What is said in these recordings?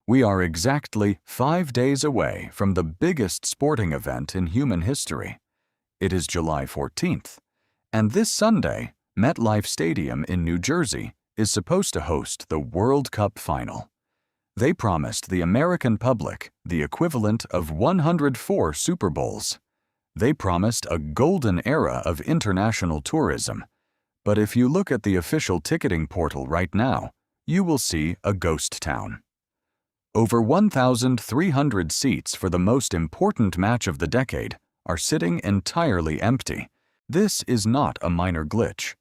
We are exactly 5 days away from the biggest sporting event in human history. It is July 14th, and this Sunday, MetLife Stadium in New Jersey is supposed to host the World Cup final. They promised the American public the equivalent of 104 Super Bowls. They promised a golden era of international tourism. But if you look at the official ticketing portal right now, you will see a ghost town. Over 1,300 seats for the most important match of the decade are sitting entirely empty. This is not a minor glitch.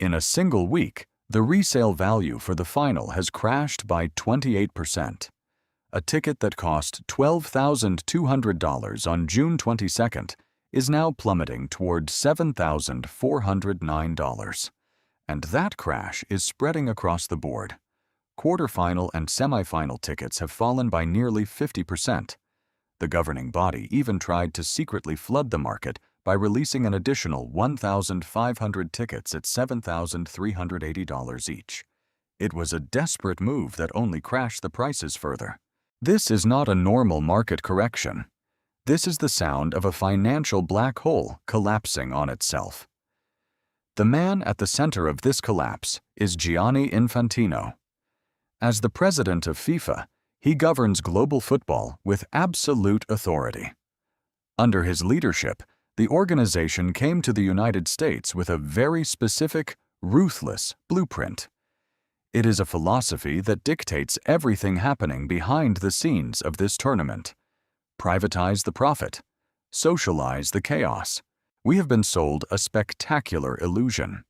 In a single week, the resale value for the final has crashed by 28%. A ticket that cost $12,200 on June 22nd is now plummeting toward $7,409. And that crash is spreading across the board. Quarterfinal and semifinal tickets have fallen by nearly 50%. The governing body even tried to secretly flood the market by releasing an additional 1,500 tickets at $7,380 each. It was a desperate move that only crashed the prices further. This is not a normal market correction. This is the sound of a financial black hole collapsing on itself. The man at the center of this collapse is Gianni Infantino. As the president of FIFA, he governs global football with absolute authority. Under his leadership, the organization came to the United States with a very specific, ruthless blueprint. It is a philosophy that dictates everything happening behind the scenes of this tournament. Privatize the profit. Socialize the chaos. We have been sold a spectacular illusion.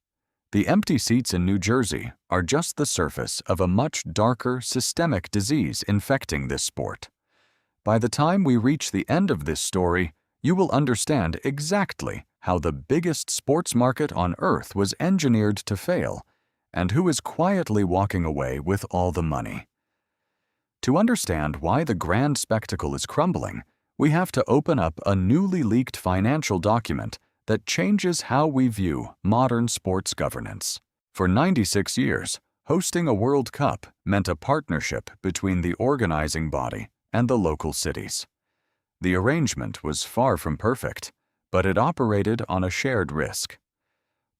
The empty seats in New Jersey are just the surface of a much darker systemic disease infecting this sport. By the time we reach the end of this story, you will understand exactly how the biggest sports market on earth was engineered to fail and who is quietly walking away with all the money. To understand why the grand spectacle is crumbling, we have to open up a newly leaked financial document that changes how we view modern sports governance. For 96 years, hosting a World Cup meant a partnership between the organizing body and the local cities. The arrangement was far from perfect, but it operated on a shared risk.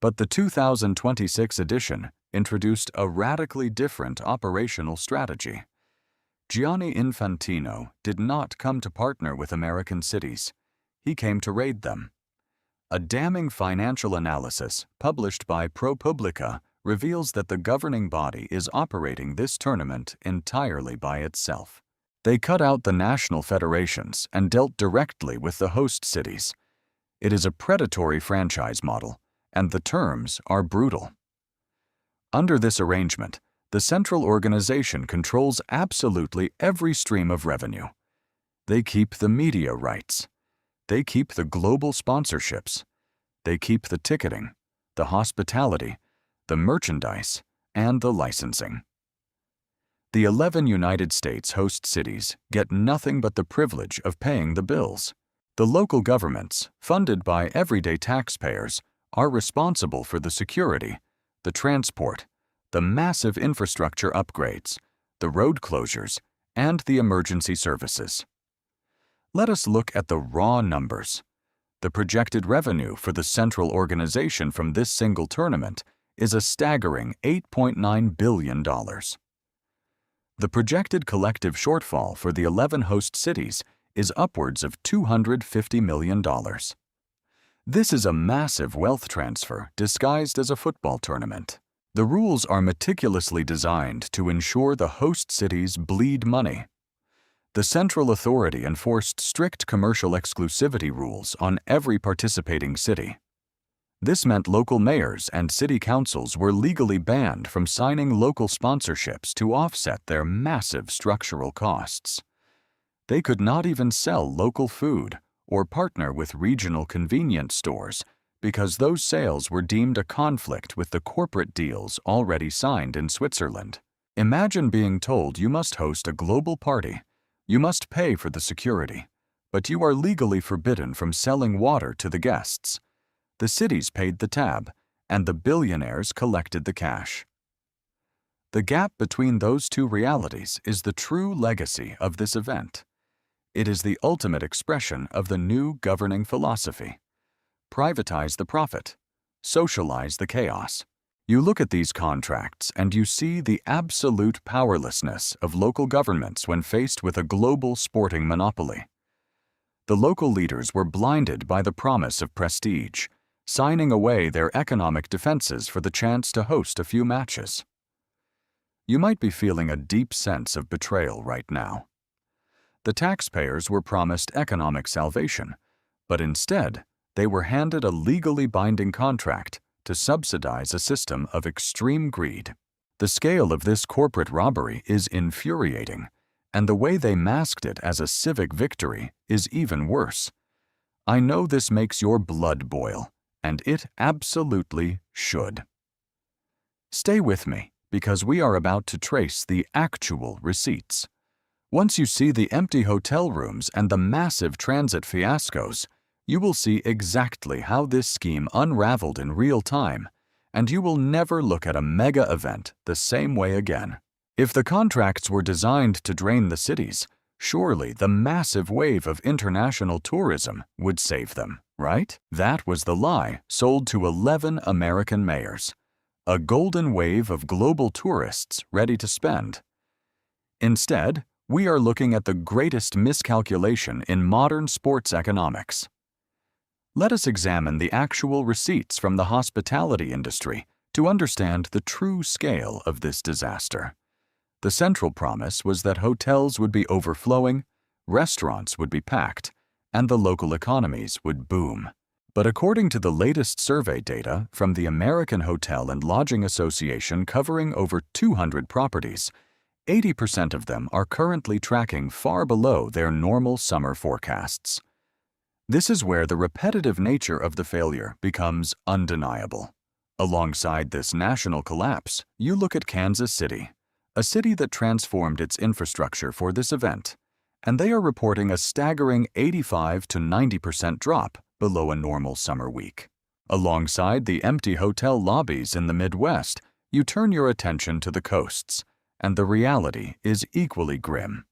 But the 2026 edition introduced a radically different operational strategy. Gianni Infantino did not come to partner with American cities. He came to raid them. A damning financial analysis published by ProPublica reveals that the governing body is operating this tournament entirely by itself. They cut out the national federations and dealt directly with the host cities. It is a predatory franchise model, and the terms are brutal. Under this arrangement, the central organization controls absolutely every stream of revenue. They keep the media rights. They keep the global sponsorships. They keep the ticketing, the hospitality, the merchandise, and the licensing. The 11 United States host cities get nothing but the privilege of paying the bills. The local governments, funded by everyday taxpayers, are responsible for the security, the transport, the massive infrastructure upgrades, the road closures, and the emergency services. Let us look at the raw numbers. The projected revenue for the central organization from this single tournament is a staggering $8.9 billion. The projected collective shortfall for the 11 host cities is upwards of $250 million. This is a massive wealth transfer disguised as a football tournament. The rules are meticulously designed to ensure the host cities bleed money. The central authority enforced strict commercial exclusivity rules on every participating city. This meant local mayors and city councils were legally banned from signing local sponsorships to offset their massive structural costs. They could not even sell local food or partner with regional convenience stores because those sales were deemed a conflict with the corporate deals already signed in Switzerland. Imagine being told you must host a global party. You must pay for the security, but you are legally forbidden from selling water to the guests. The cities paid the tab, and the billionaires collected the cash. The gap between those two realities is the true legacy of this event. It is the ultimate expression of the new governing philosophy. Privatize the profit. Socialize the chaos. You look at these contracts and you see the absolute powerlessness of local governments when faced with a global sporting monopoly. The local leaders were blinded by the promise of prestige, signing away their economic defenses for the chance to host a few matches. You might be feeling a deep sense of betrayal right now. The taxpayers were promised economic salvation, but instead, they were handed a legally binding contract to subsidize a system of extreme greed. The scale of this corporate robbery is infuriating, and the way they masked it as a civic victory is even worse. I know this makes your blood boil, and it absolutely should. Stay with me, because we are about to trace the actual receipts. Once you see the empty hotel rooms and the massive transit fiascos, you will see exactly how this scheme unraveled in real time, and you will never look at a mega event the same way again. If the contracts were designed to drain the cities, surely the massive wave of international tourism would save them, right? That was the lie sold to 11 American mayors. A golden wave of global tourists ready to spend. Instead, we are looking at the greatest miscalculation in modern sports economics. Let us examine the actual receipts from the hospitality industry to understand the true scale of this disaster. The central promise was that hotels would be overflowing, restaurants would be packed, and the local economies would boom. But according to the latest survey data from the American Hotel and Lodging Association covering over 200 properties, 80% of them are currently tracking far below their normal summer forecasts. This is where the repetitive nature of the failure becomes undeniable. Alongside this national collapse, you look at Kansas City, a city that transformed its infrastructure for this event, and they are reporting a staggering 85 to 90% drop below a normal summer week. Alongside the empty hotel lobbies in the Midwest, you turn your attention to the coasts, and the reality is equally grim.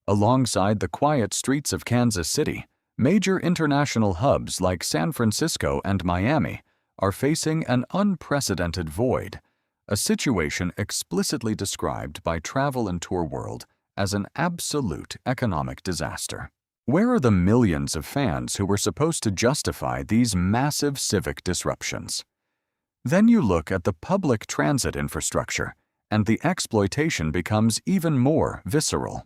Alongside the quiet streets of Kansas City, major international hubs like San Francisco and Miami are facing an unprecedented void, a situation explicitly described by Travel and Tour World as an absolute economic disaster. Where are the millions of fans who were supposed to justify these massive civic disruptions? Then you look at the public transit infrastructure, and the exploitation becomes even more visceral.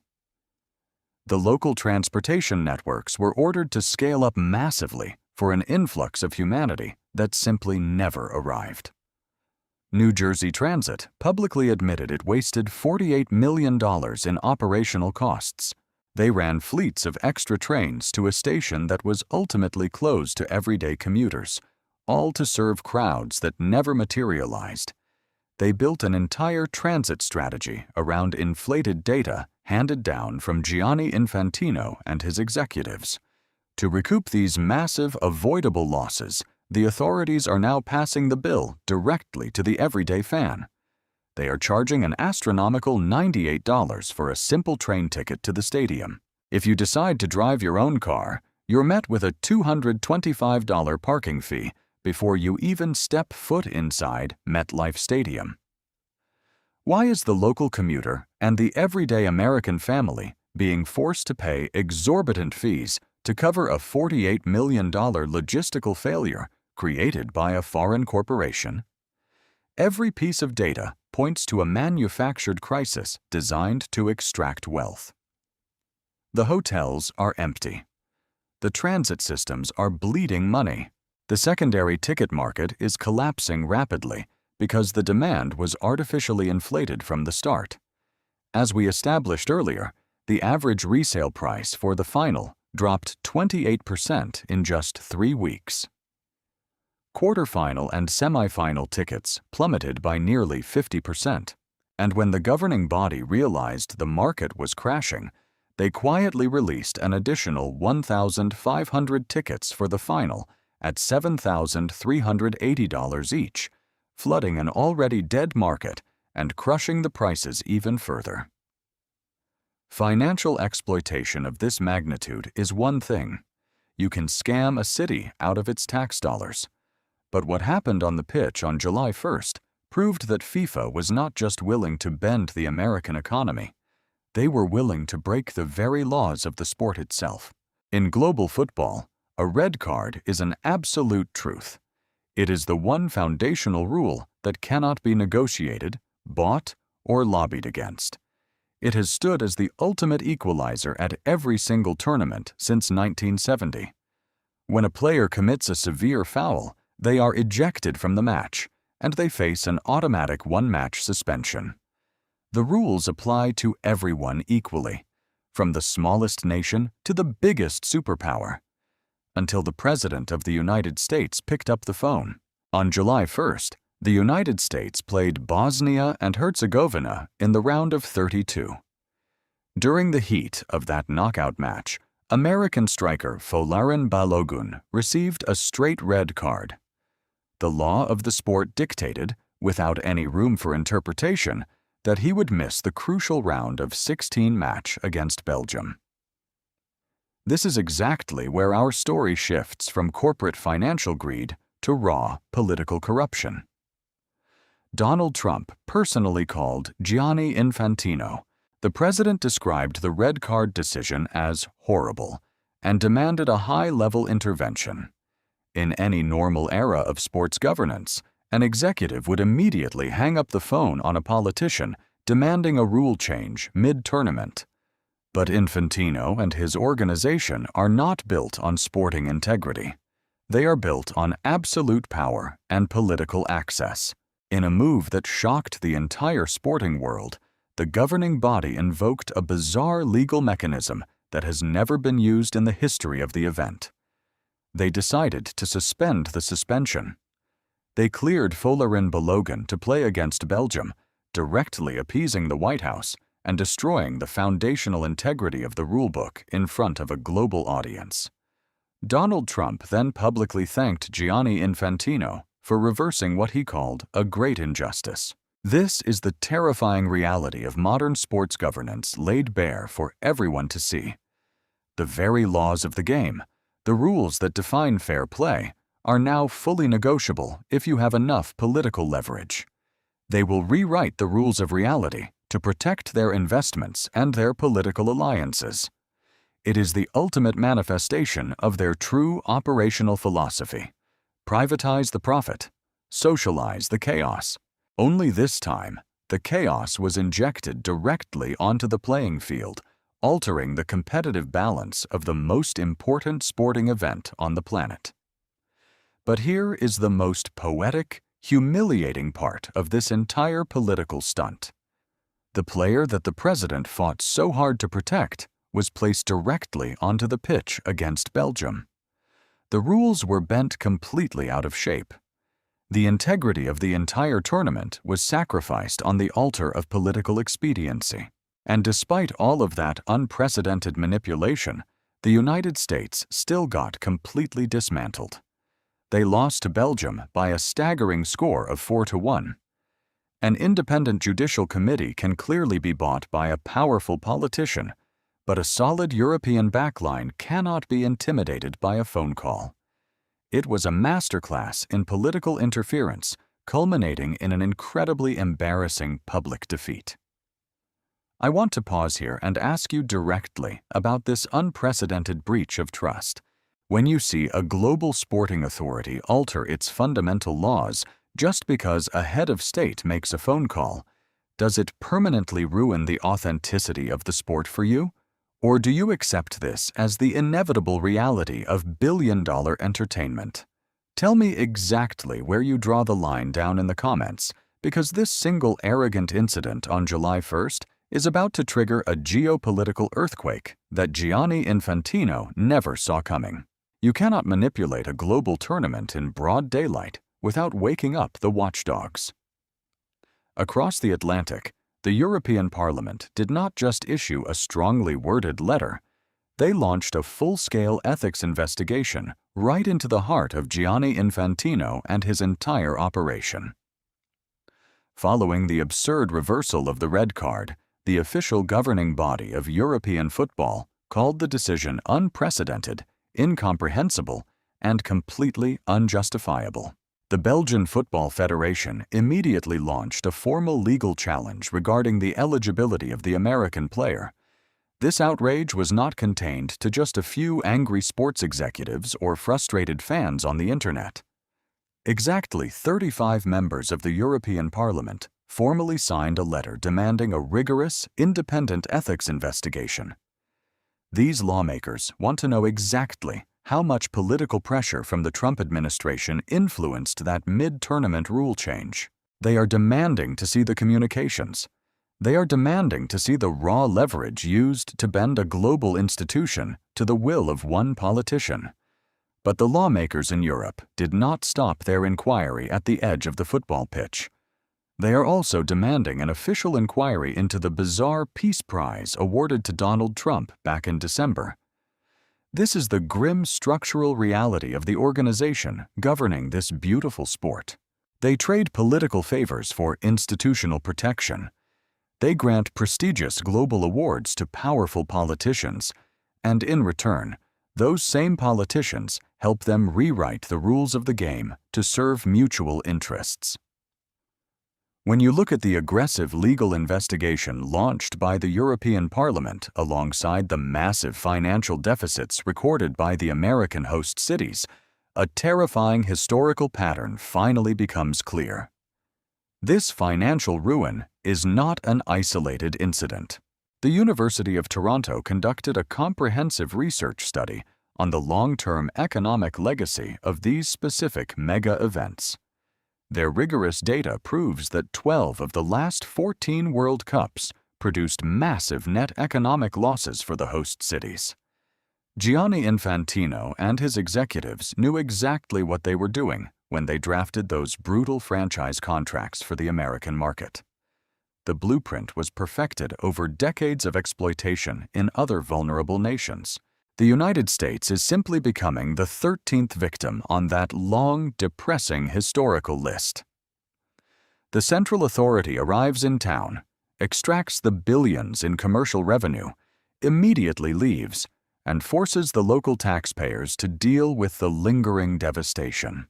The local transportation networks were ordered to scale up massively for an influx of humanity that simply never arrived. New Jersey Transit publicly admitted it wasted $48 million in operational costs. They ran fleets of extra trains to a station that was ultimately closed to everyday commuters, all to serve crowds that never materialized. They built an entire transit strategy around inflated data handed down from Gianni Infantino and his executives. To recoup these massive, avoidable losses, the authorities are now passing the bill directly to the everyday fan. They are charging an astronomical $98 for a simple train ticket to the stadium. If you decide to drive your own car, you're met with a $225 parking fee before you even step foot inside MetLife Stadium. Why is the local commuter and the everyday American family being forced to pay exorbitant fees to cover a $48 million logistical failure created by a foreign corporation? Every piece of data points to a manufactured crisis designed to extract wealth. The hotels are empty. The transit systems are bleeding money. The secondary ticket market is collapsing rapidly because the demand was artificially inflated from the start. As we established earlier, the average resale price for the final dropped 28% in just 3 weeks. Quarterfinal and semifinal tickets plummeted by nearly 50%, and when the governing body realized the market was crashing, they quietly released an additional 1,500 tickets for the final at $7,380 each, flooding an already dead market and crushing the prices even further. Financial exploitation of this magnitude is one thing. You can scam a city out of its tax dollars. But what happened on the pitch on July 1st proved that FIFA was not just willing to bend the American economy. They were willing to break the very laws of the sport itself. In global football, a red card is an absolute truth. It is the one foundational rule that cannot be negotiated, bought, or lobbied against. It has stood as the ultimate equalizer at every single tournament since 1970. When a player commits a severe foul, they are ejected from the match, and they face an automatic one-match suspension. The rules apply to everyone equally, from the smallest nation to the biggest superpower, until the President of the United States picked up the phone. On July 1st, the United States played Bosnia and Herzegovina in the round of 32. During the heat of that knockout match, American striker Folarin Balogun received a straight red card. The law of the sport dictated, without any room for interpretation, that he would miss the crucial round of 16 match against Belgium. This is exactly where our story shifts from corporate financial greed to raw political corruption. Donald Trump personally called Gianni Infantino. The president described the red card decision as horrible and demanded a high-level intervention. In any normal era of sports governance, an executive would immediately hang up the phone on a politician demanding a rule change mid-tournament. But Infantino and his organization are not built on sporting integrity. They are built on absolute power and political access. In a move that shocked the entire sporting world, the governing body invoked a bizarre legal mechanism that has never been used in the history of the event. They decided to suspend the suspension. They cleared Folarin Balogun to play against Belgium, directly appeasing the White House and destroying the foundational integrity of the rulebook in front of a global audience. Donald Trump then publicly thanked Gianni Infantino for reversing what he called a great injustice. This is the terrifying reality of modern sports governance laid bare for everyone to see. The very laws of the game, the rules that define fair play, are now fully negotiable if you have enough political leverage. They will rewrite the rules of reality to protect their investments and their political alliances. It is the ultimate manifestation of their true operational philosophy. Privatize the profit, socialize the chaos. Only this time, the chaos was injected directly onto the playing field, altering the competitive balance of the most important sporting event on the planet. But here is the most poetic, humiliating part of this entire political stunt. The player that the president fought so hard to protect was placed directly onto the pitch against Belgium. The rules were bent completely out of shape. The integrity of the entire tournament was sacrificed on the altar of political expediency. And despite all of that unprecedented manipulation, the United States still got completely dismantled. They lost to Belgium by a staggering score of 4-1. An independent judicial committee can clearly be bought by a powerful politician, but a solid European backline cannot be intimidated by a phone call. It was a masterclass in political interference, culminating in an incredibly embarrassing public defeat. I want to pause here and ask you directly about this unprecedented breach of trust. When you see a global sporting authority alter its fundamental laws just because a head of state makes a phone call, does it permanently ruin the authenticity of the sport for you? Or do you accept this as the inevitable reality of billion-dollar entertainment? Tell me exactly where you draw the line down in the comments, because this single arrogant incident on July 1st is about to trigger a geopolitical earthquake that Gianni Infantino never saw coming. You cannot manipulate a global tournament in broad daylight without waking up the watchdogs. Across the Atlantic, the European Parliament did not just issue a strongly worded letter. They launched a full-scale ethics investigation right into the heart of Gianni Infantino and his entire operation. Following the absurd reversal of the red card, the official governing body of European football called the decision unprecedented, incomprehensible, and completely unjustifiable. The Belgian Football Federation immediately launched a formal legal challenge regarding the eligibility of the American player. This outrage was not contained to just a few angry sports executives or frustrated fans on the internet. Exactly 35 members of the European Parliament formally signed a letter demanding a rigorous, independent ethics investigation. These lawmakers want to know exactly how much political pressure from the Trump administration influenced that mid-tournament rule change. They are demanding to see the communications. They are demanding to see the raw leverage used to bend a global institution to the will of one politician. But the lawmakers in Europe did not stop their inquiry at the edge of the football pitch. They are also demanding an official inquiry into the bizarre Peace Prize awarded to Donald Trump back in December. This is the grim structural reality of the organization governing this beautiful sport. They trade political favors for institutional protection. They grant prestigious global awards to powerful politicians, and in return, those same politicians help them rewrite the rules of the game to serve mutual interests. When you look at the aggressive legal investigation launched by the European Parliament alongside the massive financial deficits recorded by the American host cities, a terrifying historical pattern finally becomes clear. This financial ruin is not an isolated incident. The University of Toronto conducted a comprehensive research study on the long-term economic legacy of these specific mega events. Their rigorous data proves that 12 of the last 14 World Cups produced massive net economic losses for the host cities. Gianni Infantino and his executives knew exactly what they were doing when they drafted those brutal franchise contracts for the American market. The blueprint was perfected over decades of exploitation in other vulnerable nations. The United States is simply becoming the 13th victim on that long, depressing historical list. The central authority arrives in town, extracts the billions in commercial revenue, immediately leaves, and forces the local taxpayers to deal with the lingering devastation.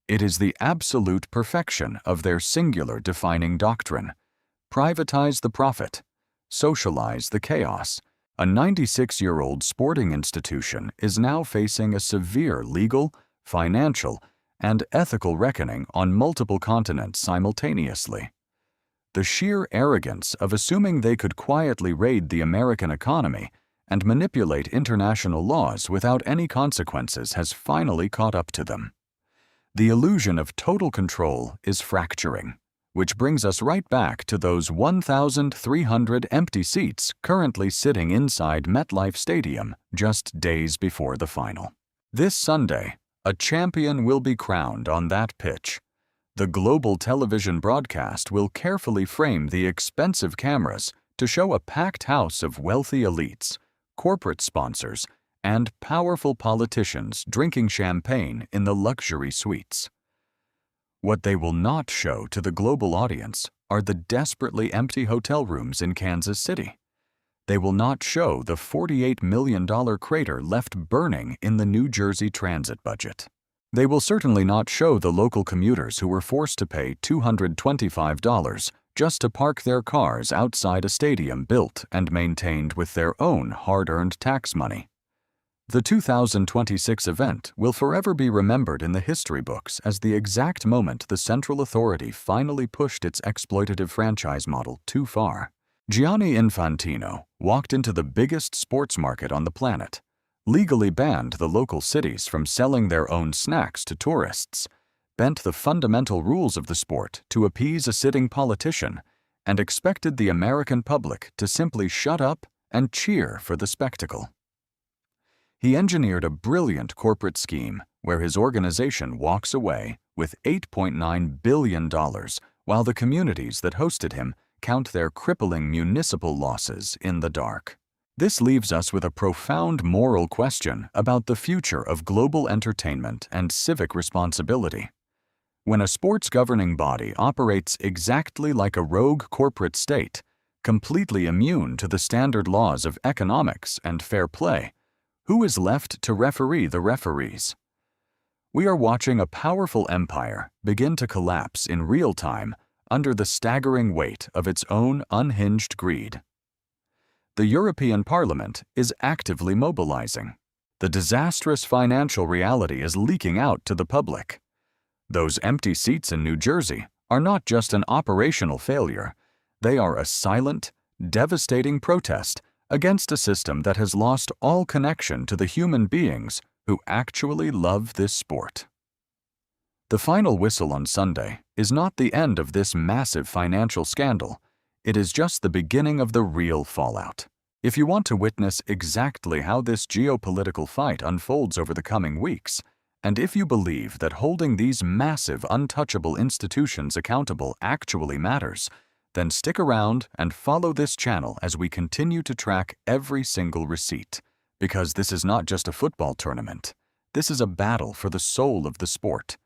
It is the absolute perfection of their singular defining doctrine: privatize the profit, socialize the chaos. A 96-year-old sporting institution is now facing a severe legal, financial, and ethical reckoning on multiple continents simultaneously. The sheer arrogance of assuming they could quietly raid the American economy and manipulate international laws without any consequences has finally caught up to them. The illusion of total control is fracturing, which brings us right back to those 1,300 empty seats currently sitting inside MetLife Stadium just days before the final. This Sunday, a champion will be crowned on that pitch. The global television broadcast will carefully frame the expensive cameras to show a packed house of wealthy elites, corporate sponsors, and powerful politicians drinking champagne in the luxury suites. What they will not show to the global audience are the desperately empty hotel rooms in Kansas City. They will not show the $48 million crater left burning in the New Jersey transit budget. They will certainly not show the local commuters who were forced to pay $225 just to park their cars outside a stadium built and maintained with their own hard-earned tax money. The 2026 event will forever be remembered in the history books as the exact moment the central authority finally pushed its exploitative franchise model too far. Gianni Infantino walked into the biggest sports market on the planet, legally banned the local cities from selling their own snacks to tourists, bent the fundamental rules of the sport to appease a sitting politician, and expected the American public to simply shut up and cheer for the spectacle. He engineered a brilliant corporate scheme where his organization walks away with $8.9 billion, while the communities that hosted him count their crippling municipal losses in the dark. This leaves us with a profound moral question about the future of global entertainment and civic responsibility. When a sports governing body operates exactly like a rogue corporate state, completely immune to the standard laws of economics and fair play, who is left to referee the referees? We are watching a powerful empire begin to collapse in real time under the staggering weight of its own unhinged greed. The European Parliament is actively mobilizing. The disastrous financial reality is leaking out to the public. Those empty seats in New Jersey are not just an operational failure. They are a silent, devastating protest against a system that has lost all connection to the human beings who actually love this sport. The final whistle on Sunday is not the end of this massive financial scandal. It is just the beginning of the real fallout. If you want to witness exactly how this geopolitical fight unfolds over the coming weeks, and if you believe that holding these massive, untouchable institutions accountable actually matters, then stick around and follow this channel as we continue to track every single receipt. Because this is not just a football tournament. This is a battle for the soul of the sport.